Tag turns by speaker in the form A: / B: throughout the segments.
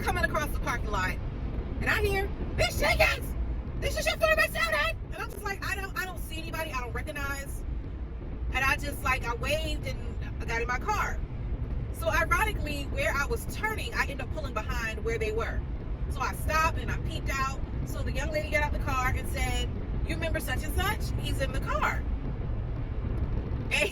A: coming across the parking lot, and I hear, "Miss Jenkins, this is your former student." And I'm just like, I don't see anybody I don't recognize. And I just like, I waved and I got in my car. So ironically, where I was turning, I ended up pulling behind where they were. So I stopped and I peeped out. So the young lady got out the car and said, "You remember such and such? He's in the car." And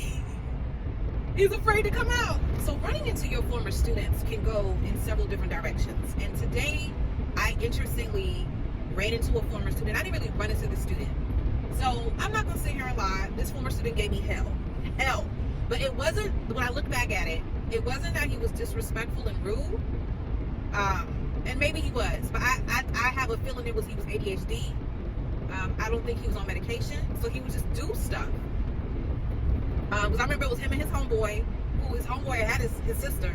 A: he's afraid to come out. So running into your former students can go in several different directions. And today, I interestingly ran into a former student. I didn't really run into the student. So I'm not gonna sit here and lie. This former student gave me hell. But it wasn't, when I look back at it, it wasn't that he was disrespectful and rude. And maybe he was, but I have a feeling he was ADHD. I don't think he was on medication, so he would just do stuff. Because I remember it was him and his homeboy, who his homeboy had his sister,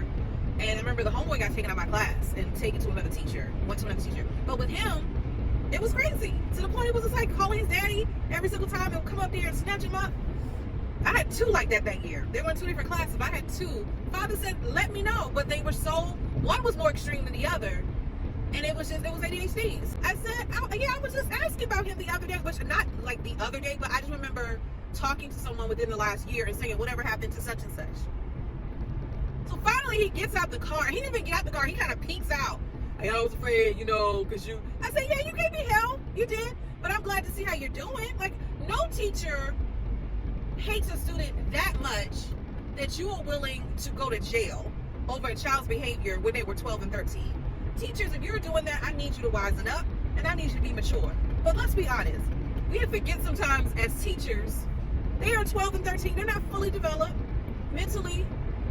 A: and I remember the homeboy got taken out of my class and taken to another teacher, went to another teacher. But with him, it was crazy, to the point it was just like calling his daddy every single time. He'll come up there and snatch him up. I had two like that year. They were in two different classes, but I had two. Father said, "Let me know," but they were so, one was more extreme than the other, and it was ADHD. I said, I was just asking about him the other day, which not like the other day, but I just remember talking to someone within the last year and saying, "Whatever happened to such and such?" So finally he gets out the car. He didn't even get out the car. He kind of peeks out. "I was afraid, because you..." I said, "Yeah, you gave me hell. You did. But I'm glad to see how you're doing." Like, no teacher hates a student that much that you are willing to go to jail over a child's behavior when they were 12 and 13. Teachers, if you're doing that, I need you to wisen up and I need you to be mature. But let's be honest. We forget sometimes as teachers, they are 12 and 13. They're not fully developed mentally.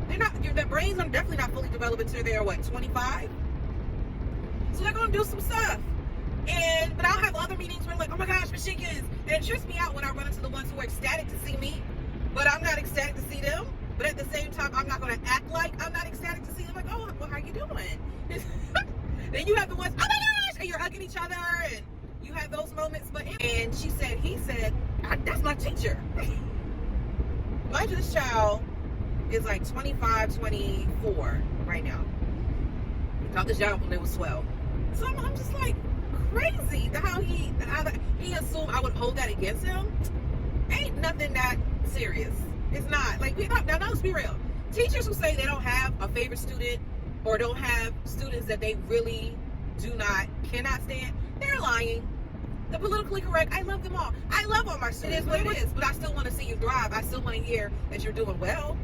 A: Their brains are definitely not fully developed until they're 25? So they're going to do some stuff. But I'll have other meetings where I'm like, "Oh my gosh, Miss Jenkins." And it trips me out when I run into the ones who are ecstatic to see me, but I'm not ecstatic to see them. But at the same time, I'm not going to act like I'm not ecstatic to see them. Like, "Oh, well, how you doing?" Then you have the ones, "Oh my gosh," and you're hugging each other, and you have those moments. And he said, "That's my teacher." Mind you, this child is like 25, 24 right now. I taught this child when they was 12. So I'm just like, crazy how he assumed I would hold that against him. Ain't nothing that serious. It's not. Like, now let's be real. Teachers who say they don't have a favorite student or don't have students that they really cannot stand, they're lying. The politically correct, I love them all. I love all my students. It is what it is, but I still want to see you thrive. I still want to hear that you're doing well.